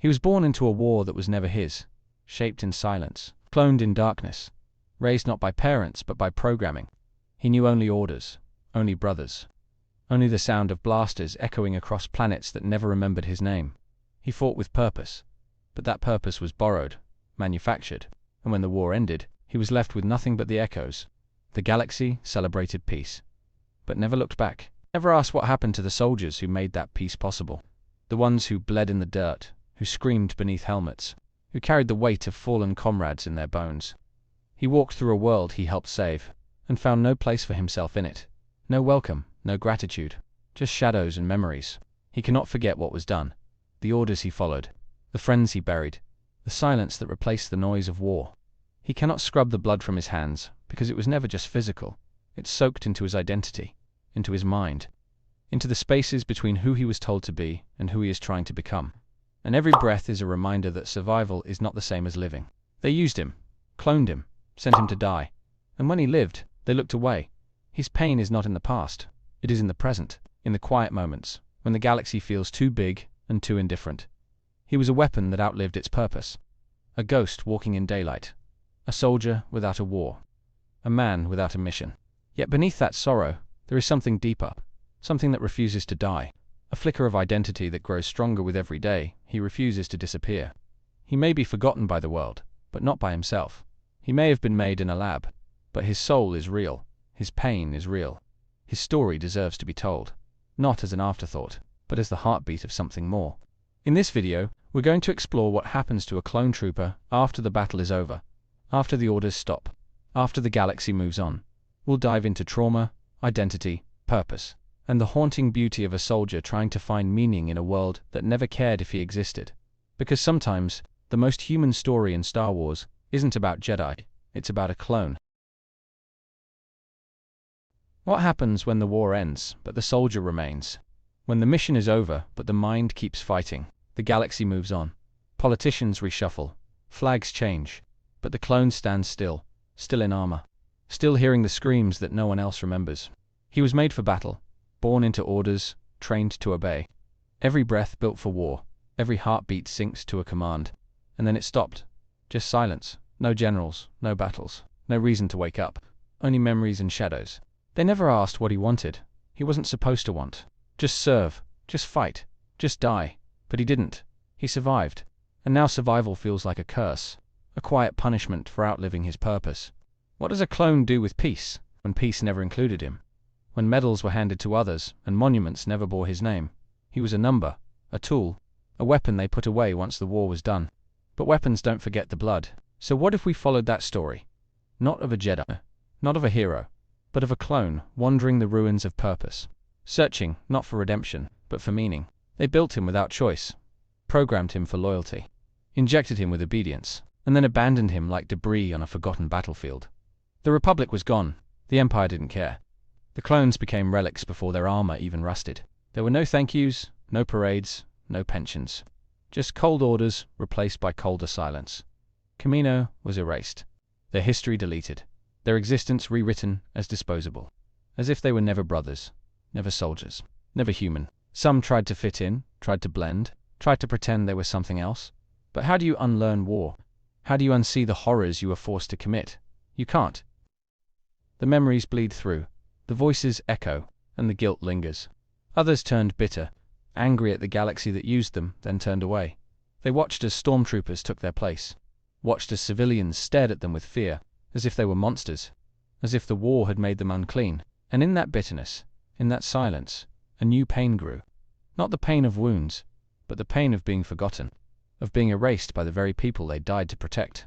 He was born into a war that was never his, shaped in silence, cloned in darkness, raised not by parents but by programming. He knew only orders, only brothers, only the sound of blasters echoing across planets that never remembered his name. He fought with purpose, but that purpose was borrowed, manufactured, and when the war ended, he was left with nothing but the echoes. The galaxy celebrated peace, but never looked back, never asked what happened to the soldiers who made that peace possible, the ones who bled in the dirt, who screamed beneath helmets, who carried the weight of fallen comrades in their bones. He walked through a world he helped save, and found no place for himself in it. No welcome, no gratitude, just shadows and memories. He cannot forget what was done, the orders he followed, the friends he buried, the silence that replaced the noise of war. He cannot scrub the blood from his hands, because it was never just physical. It soaked into his identity, into his mind, into the spaces between who he was told to be and who he is trying to become. And every breath is a reminder that survival is not the same as living. They used him, cloned him, sent him to die. And when he lived, they looked away. His pain is not in the past. It is in the present, in the quiet moments, when the galaxy feels too big and too indifferent. He was a weapon that outlived its purpose. A ghost walking in daylight. A soldier without a war. A man without a mission. Yet beneath that sorrow, there is something deeper. Something that refuses to die. A flicker of identity that grows stronger with every day. He refuses to disappear. He may be forgotten by the world, but not by himself. He may have been made in a lab, but his soul is real. His pain is real. His story deserves to be told, not as an afterthought, but as the heartbeat of something more. In this video, we're going to explore what happens to a clone trooper after the battle is over, after the orders stop, after the galaxy moves on. We'll dive into trauma, identity, purpose, and the haunting beauty of a soldier trying to find meaning in a world that never cared if he existed. Because sometimes, the most human story in Star Wars isn't about Jedi, it's about a clone. What happens when the war ends, but the soldier remains? When the mission is over, but the mind keeps fighting, the galaxy moves on. Politicians reshuffle, flags change, but the clone stands still, still in armor, still hearing the screams that no one else remembers. He was made for battle, born into orders, trained to obey. Every breath built for war, every heartbeat sinks to a command. And then it stopped. Just silence. No generals, no battles, no reason to wake up. Only memories and shadows. They never asked what he wanted. He wasn't supposed to want. Just serve, just fight, just die. But he didn't. He survived. And now survival feels like a curse, a quiet punishment for outliving his purpose. What does a clone do with peace, when peace never included him? When medals were handed to others, and monuments never bore his name? He was a number, a tool, a weapon they put away once the war was done. But weapons don't forget the blood. So what if we followed that story? Not of a Jedi, not of a hero, but of a clone wandering the ruins of purpose, searching not for redemption, but for meaning. They built him without choice, programmed him for loyalty, injected him with obedience, and then abandoned him like debris on a forgotten battlefield. The Republic was gone. The Empire didn't care. The clones became relics before their armor even rusted. There were no thank yous, no parades, no pensions. Just cold orders replaced by colder silence. Camino was erased. Their history deleted. Their existence rewritten as disposable. As if they were never brothers, never soldiers, never human. Some tried to fit in, tried to blend, tried to pretend they were something else. But how do you unlearn war? How do you unsee the horrors you were forced to commit? You can't. The memories bleed through. The voices echo, and the guilt lingers. Others turned bitter, angry at the galaxy that used them, then turned away. They watched as stormtroopers took their place, watched as civilians stared at them with fear, as if they were monsters, as if the war had made them unclean. And in that bitterness, in that silence, a new pain grew. Not the pain of wounds, but the pain of being forgotten, of being erased by the very people they died to protect.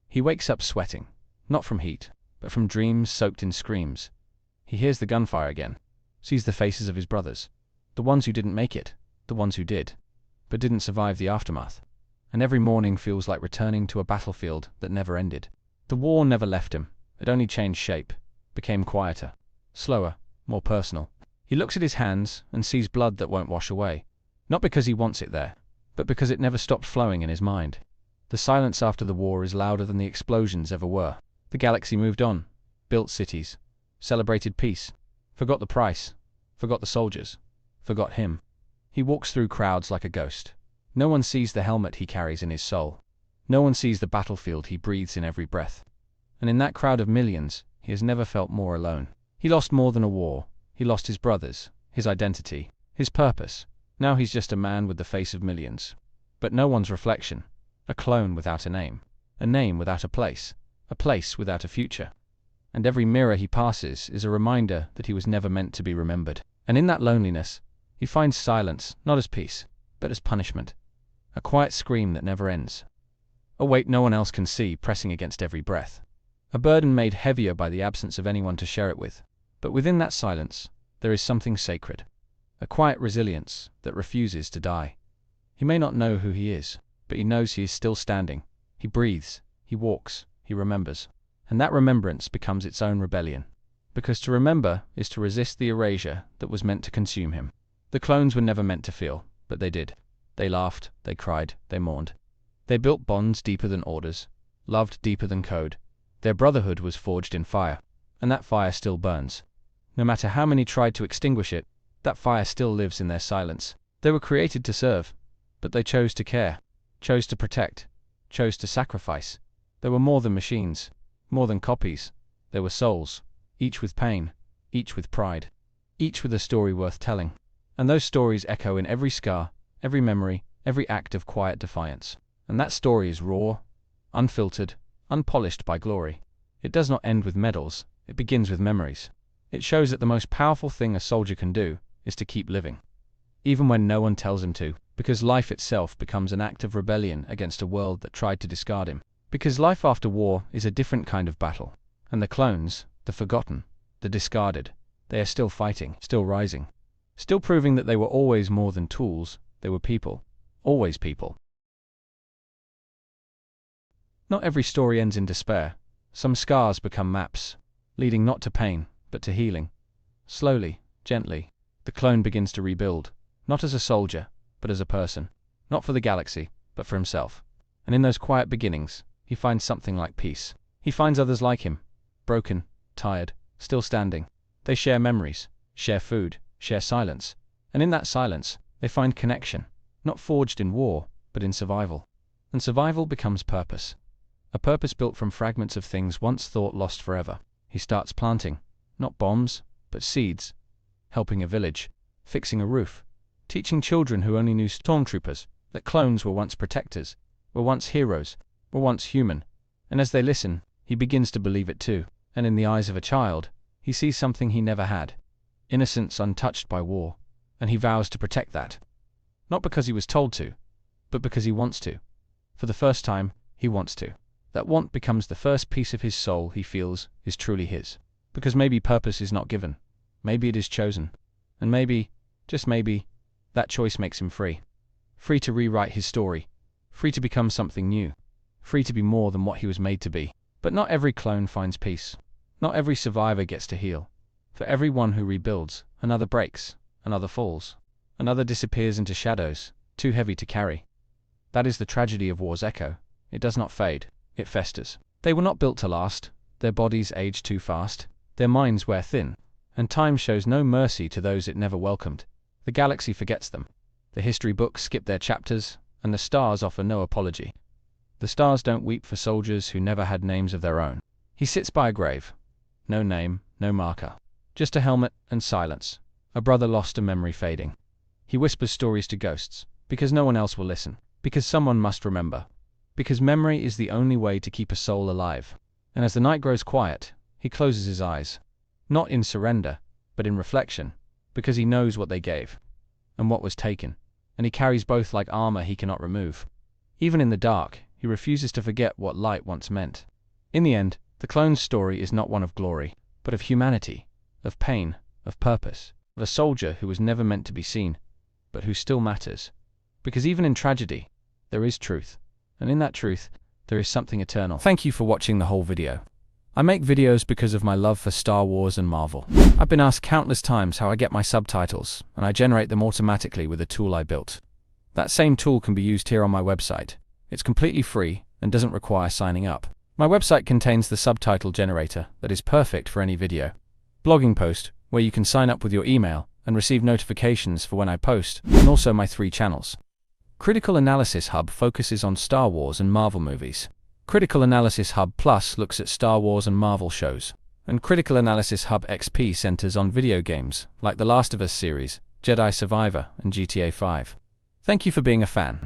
He wakes up sweating, not from heat, but from dreams soaked in screams. He hears the gunfire again, sees the faces of his brothers, the ones who didn't make it, the ones who did, but didn't survive the aftermath. And every morning feels like returning to a battlefield that never ended. The war never left him. It only changed shape, became quieter, slower, more personal. He looks at his hands and sees blood that won't wash away. Not because he wants it there, but because it never stopped flowing in his mind. The silence after the war is louder than the explosions ever were. The galaxy moved on, built cities, celebrated peace, forgot the price, forgot the soldiers, forgot him. He walks through crowds like a ghost. No one sees the helmet he carries in his soul. No one sees the battlefield he breathes in every breath. And in that crowd of millions, he has never felt more alone. He lost more than a war. He lost his brothers, his identity, his purpose. Now he's just a man with the face of millions. But no one's reflection. A clone without a name without a place without a future. And every mirror he passes is a reminder that he was never meant to be remembered. And in that loneliness, he finds silence, not as peace, but as punishment. A quiet scream that never ends. A weight no one else can see pressing against every breath. A burden made heavier by the absence of anyone to share it with. But within that silence, there is something sacred. A quiet resilience that refuses to die. He may not know who he is, but he knows he is still standing. He breathes, he walks, he remembers. And that remembrance becomes its own rebellion. Because to remember is to resist the erasure that was meant to consume him. The clones were never meant to feel, but they did. They laughed, they cried, they mourned. They built bonds deeper than orders, loved deeper than code. Their brotherhood was forged in fire, and that fire still burns. No matter how many tried to extinguish it, that fire still lives in their silence. They were created to serve, but they chose to care, chose to protect, chose to sacrifice. They were more than machines, more than copies. They were souls, each with pain, each with pride, each with a story worth telling. And those stories echo in every scar, every memory, every act of quiet defiance. And that story is raw, unfiltered, unpolished by glory. It does not end with medals, it begins with memories. It shows that the most powerful thing a soldier can do is to keep living, even when no one tells him to, because life itself becomes an act of rebellion against a world that tried to discard him. Because life after war is a different kind of battle. And the clones, the forgotten, the discarded, they are still fighting, still rising, still proving that they were always more than tools, they were people, always people. Not every story ends in despair. Some scars become maps, leading not to pain, but to healing. Slowly, gently, the clone begins to rebuild, not as a soldier, but as a person, not for the galaxy, but for himself. And in those quiet beginnings, he finds something like peace. He finds others like him, broken, tired, still standing. They share memories, share food, share silence. And in that silence, they find connection, not forged in war, but in survival. And survival becomes purpose. A purpose built from fragments of things once thought lost forever. He starts planting, not bombs, but seeds, helping a village, fixing a roof, teaching children who only knew stormtroopers that clones were once protectors, were once heroes, were once human. And as they listen, he begins to believe it too. And in the eyes of a child, he sees something he never had. Innocence untouched by war. And he vows to protect that. Not because he was told to, but because he wants to. For the first time, he wants to. That want becomes the first piece of his soul he feels is truly his. Because maybe purpose is not given. Maybe it is chosen. And maybe, just maybe, that choice makes him free. Free to rewrite his story. Free to become something new. Free to be more than what he was made to be. But not every clone finds peace. Not every survivor gets to heal. For every one who rebuilds, another breaks, another falls, another disappears into shadows, too heavy to carry. That is the tragedy of war's echo. It does not fade, it festers. They were not built to last. Their bodies age too fast. Their minds wear thin. And time shows no mercy to those it never welcomed. The galaxy forgets them. The history books skip their chapters, and the stars offer no apology. The stars don't weep for soldiers who never had names of their own. He sits by a grave. No name, no marker. Just a helmet and silence. A brother lost, a memory fading. He whispers stories to ghosts, because no one else will listen. Because someone must remember. Because memory is the only way to keep a soul alive. And as the night grows quiet, he closes his eyes. Not in surrender, but in reflection. Because he knows what they gave, and what was taken. And he carries both like armor he cannot remove. Even in the dark, he refuses to forget what light once meant. In the end, the clone's story is not one of glory, but of humanity, of pain, of purpose, of a soldier who was never meant to be seen, but who still matters. Because even in tragedy, there is truth, and in that truth, there is something eternal. Thank you for watching the whole video. I make videos because of my love for Star Wars and Marvel. I've been asked countless times how I get my subtitles, and I generate them automatically with a tool I built. That same tool can be used here on my website. It's completely free and doesn't require signing up. My website contains the subtitle generator that is perfect for any video, blogging post, where you can sign up with your email and receive notifications for when I post, and also my 3 channels. Critical Analysis Hub focuses on Star Wars and Marvel movies. Critical Analysis Hub Plus looks at Star Wars and Marvel shows. And Critical Analysis Hub XP centers on video games, like The Last of Us series, Jedi Survivor, and GTA 5. Thank you for being a fan.